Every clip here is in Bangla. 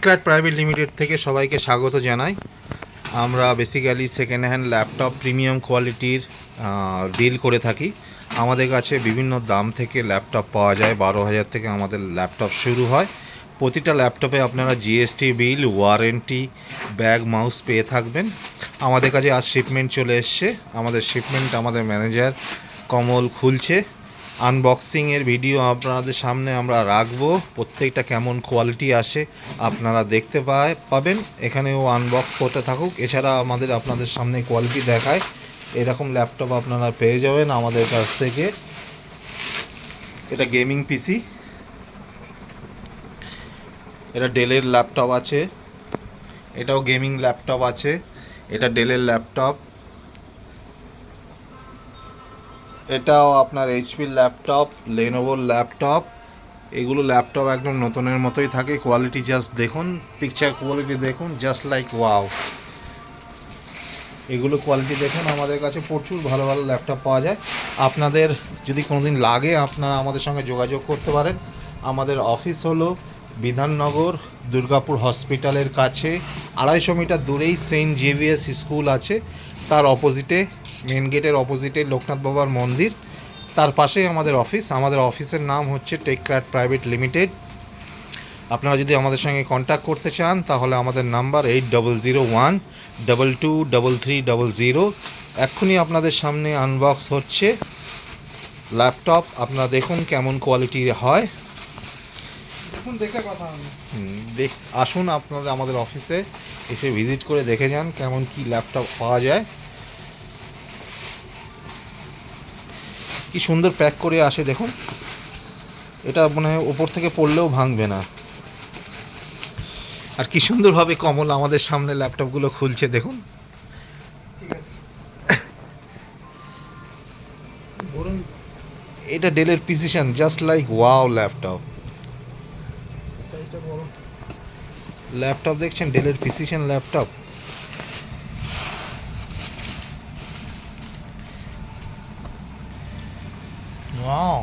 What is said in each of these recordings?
টেকক্রাফট প্রাইভেট লিমিটেড থেকে সবাইকে স্বাগত জানাই। আমরা basically second hand laptop premium কোয়ালিটির ডিল করে থাকি। আমাদের কাছে বিভিন্ন দাম থেকে ল্যাপটপ পাওয়া যায়। 12,000 থেকে আমাদের ল্যাপটপ শুরু হয়। প্রতিটা ল্যাপটপে আপনারা GST bill, warranty, bag, mouse পেয়ে থাকবেন। আমাদের কাছে আজ শিপমেন্ট চলে এসছে। আমাদের ম্যানেজার কমল খুলছে। আনবক্সিংয়ের ভিডিও আপনাদের সামনে আমরা রাখবো। প্রত্যেকটা কেমন কোয়ালিটি আসে আপনারা দেখতে পাবেন। এখানেও আনবক্স করতে থাকুক। এছাড়া আপনাদের সামনে কোয়ালিটি দেখায় এরকম ল্যাপটপ আপনারা পেয়ে যাবেন আমাদের কাছ থেকে। এটা গেমিং পিসি, এটা ডেলের ল্যাপটপ আছে, এটাও গেমিং ল্যাপটপ আছে। এটা ডেলের ল্যাপটপ, এটাও আপনার এইচপির ল্যাপটপ, লেনোভোর ল্যাপটপ। এগুলো ল্যাপটপ একদম নতুনের মতোই থাকে। কোয়ালিটি জাস্ট দেখুন, পিকচার কোয়ালিটি দেখুন, জাস্ট লাইক ওয়াও। এগুলো কোয়ালিটি দেখুন। আমাদের কাছে প্রচুর ভালো ভালো ল্যাপটপ পাওয়া যায়। আপনাদের যদি কোনোদিন লাগে আপনারা আমাদের সঙ্গে যোগাযোগ করতে পারেন। আমাদের অফিস হলো বিধাননগর দুর্গাপুর হসপিটালের কাছে 250 মিটার দূরেই সেন্ট জেভিয়ার্স স্কুল আছে। তার অপোজিটে, মেন গেটের অপোজিটে লোকনাথ বাবার মন্দির, তার পাশেই আমাদের অফিস। আমাদের অফিসের নাম হচ্ছে টেকক্রাফট প্রাইভেট লিমিটেড। আপনারা যদি আমাদের সঙ্গে কন্ট্যাক্ট করতে চান তাহলে আমাদের নাম্বার 8001223300। এক্ষুনি আপনাদের সামনে আনবক্স হচ্ছে ল্যাপটপ। আপনারা দেখুন কেমন কোয়ালিটির হয়। আসুন আপনাদের আমাদের অফিসে এসে ভিজিট করে দেখে যান কেমন কি ল্যাপটপ পাওয়া যায়। কি সুন্দর প্যাক করে আসে দেখুন। এটা মনে হয় ওপর থেকে পড়লেও ভাঙবে না। আর কি সুন্দরভাবে কমল আমাদের সামনে ল্যাপটপগুলো খুলছে দেখুন। এটা ডেলের precision, just like wow. Laptop দেখছেন, ডেলের প্রিসিশন ল্যাপটপ। ওয়াও,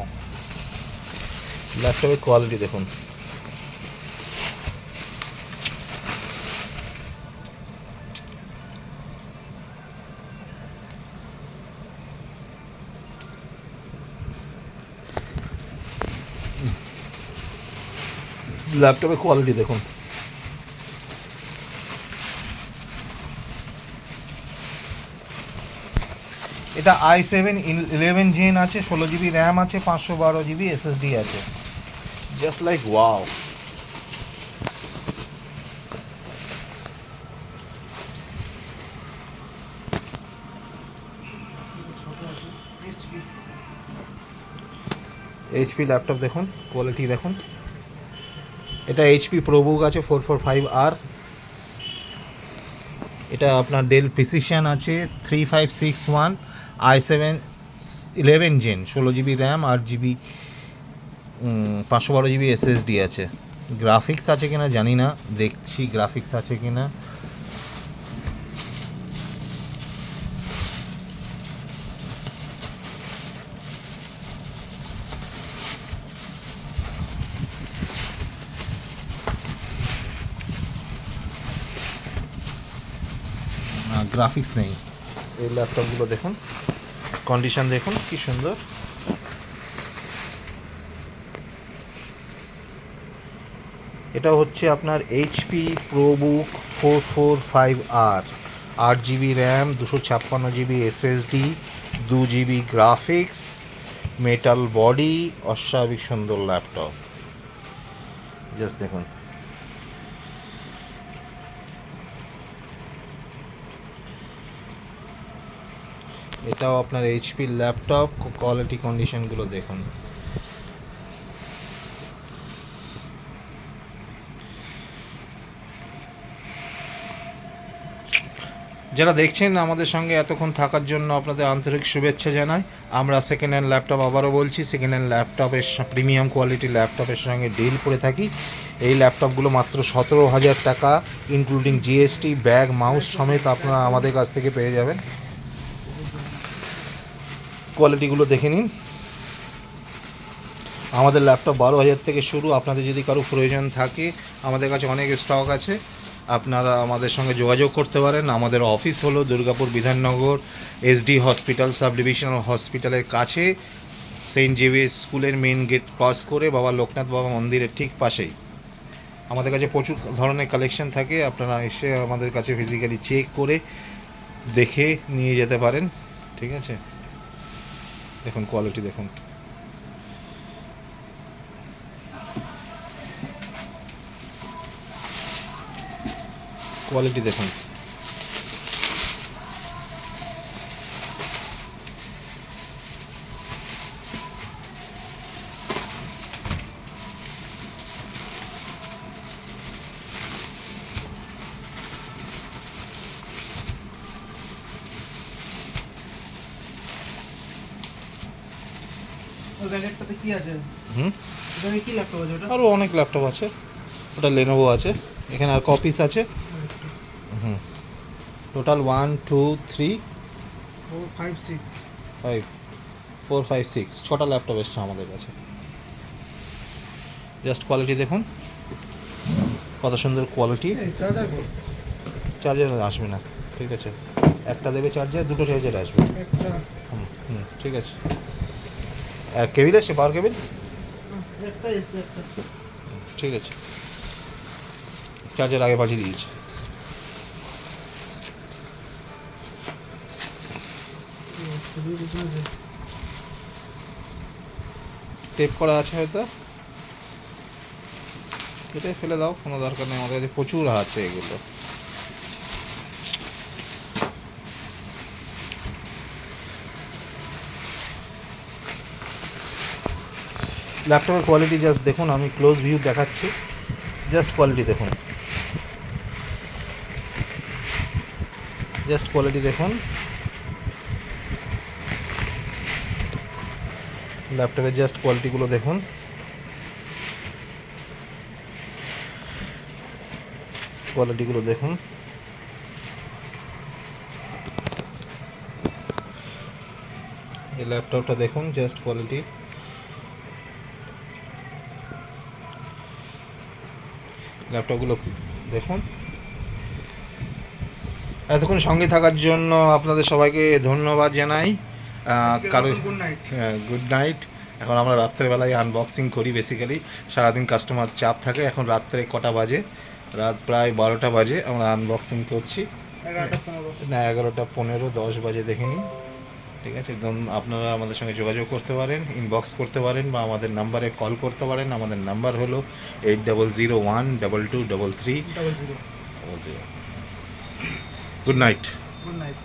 ল্যাপটপের কোয়ালিটি দেখুন। ল্যাপটপের কোয়ালিটি দেখুন। এটা i7 11 জেন আছে, 16 জিবি র্যাম আছে, 512 জিবি এসএসডি আছে। Just like wow. HP laptop দেখুন, কোয়ালিটি দেখুন। এটা এইচপি প্রোবুক আছে 445R। এটা আপনার ডেল প্রিসিশন আছে 3561, i7 11 gen, 16 GB RAM, 8 GB 512 GB SSD আছে। গ্রাফিক্স আছে কিনা জানি না, দেখছি গ্রাফিক্স আছে কিনা। গ্রাফিক্স নেই। এই ল্যাপটপগুলো দেখুন, কন্ডিশন দেখুন কি সুন্দর। এটা হচ্ছে আপনার HP ProBook 445R, 8 GB RAM, 256 GB SSD, 2 GB graphics, metal body, অস্বাভাবিক সুন্দর ল্যাপটপ। জাস্ট দেখুন। এটাও আপনার এইচপি ল্যাপটপ। কোয়ালিটি কন্ডিশনগুলো দেখুন। যারা দেখছেন আমাদের সঙ্গে এতক্ষণ থাকার জন্য আপনাদের আন্তরিক শুভেচ্ছা জানাই। আমরা সেকেন্ড হ্যান্ড ল্যাপটপ, আবারও বলছি, সেকেন্ড হ্যান্ড ল্যাপটপের প্রিমিয়াম কোয়ালিটির ল্যাপটপের সঙ্গে ডিল করে থাকি। এই ল্যাপটপগুলো মাত্র 17,000 টাকা, ইনক্লুডিং জিএসটি, ব্যাগ, মাউস সমেত আপনারা আমাদের কাছ থেকে পেয়ে যাবেন। কোয়ালিটিগুলো দেখে নিন। আমাদের ল্যাপটপ 12,000 থেকে শুরু। আপনাদের যদি কারো প্রয়োজন থাকে, আমাদের কাছে অনেক স্টক আছে, আপনারা আমাদের সঙ্গে যোগাযোগ করতে পারেন। আমাদের অফিস হলো Durgapur Bidhannagar SD hospital, sub divisional হসপিটালের কাছে, সেন্ট জেভিয়ার্স স্কুলের মেন গেট ক্রস করে বাবা লোকনাথ বাবা মন্দিরের ঠিক পাশেই। আমাদের কাছে প্রচুর ধরনের কালেকশন থাকে, আপনারা এসে আমাদের কাছে ফিজিক্যালি চেক করে দেখে নিয়ে যেতে পারেন। ঠিক আছে, দেখুন কোয়ালিটি দেখুন। কোয়ালিটি দেখুন। ওই ব্যাগেটটাতে কি আছে? হুম, ওখানে কি ল্যাপটপ আছে ওটা? আরও অনেক ল্যাপটপ আছে, ওটা লেনোভো আছে, এখানে আর কপিস আছে। হুম, টোটাল 1 2 3 4 5 6 5 4 5 6 ছটা ল্যাপটপ এসছে আমাদের কাছে। জাস্ট কোয়ালিটি দেখুন, কত সুন্দর কোয়ালিটি। এই চার্জার কো? চার্জার আসবে না, ঠিক আছে, একটা দেবে চার্জার, দুটো চার্জার আসবে। একটা হুম হুম, ঠিক আছে। কেবিল আসছে, পাওয়ার কেবিল, একটা এসে একটা ঠিক আছে, চার্জার আগে পাঠিয়ে দিয়েছে। খুবই বুঝতে টেপ করা আছে হয়তো, এটাই ফেলে দাও, কোনো দরকার নেই, আমাদের কাছে প্রচুর আছে এগুলো। ল্যাপটপের কোয়ালিটি জাস্ট দেখুন, আমি ক্লোজ ভিউ দেখাচ্ছি, জাস্ট কোয়ালিটি দেখুন, জাস্ট কোয়ালিটি দেখুন। ল্যাপটপের জাস্ট কোয়ালিটিগুলো দেখুন। কোয়ালিটিগুলো দেখুন। এই ল্যাপটপটা দেখুন, জাস্ট কোয়ালিটি। ল্যাপটপগুলো দেখুন। এতক্ষণ সঙ্গে থাকার জন্য আপনাদের সবাইকে ধন্যবাদ জানাই। কারো গুড নাইট। Good night. এখন আমরা রাত্রেবেলায় আনবক্সিং করি বেসিক্যালি, সারাদিন কাস্টমার চাপ থাকে। এখন রাত্রে কটা বাজে? রাত প্রায় 12টা বাজে, আমরা আনবক্সিং করছি। 11:15 না, 11:15, 10 বাজে দেখিনি। ঠিক আছে, আপনারা আমাদের সঙ্গে যোগাযোগ করতে পারেন, ইনবক্স করতে পারেন, বা আমাদের নাম্বারে কল করতে পারেন। আমাদের নাম্বার হলো 8001223333। 00 গুড নাইট। Good night.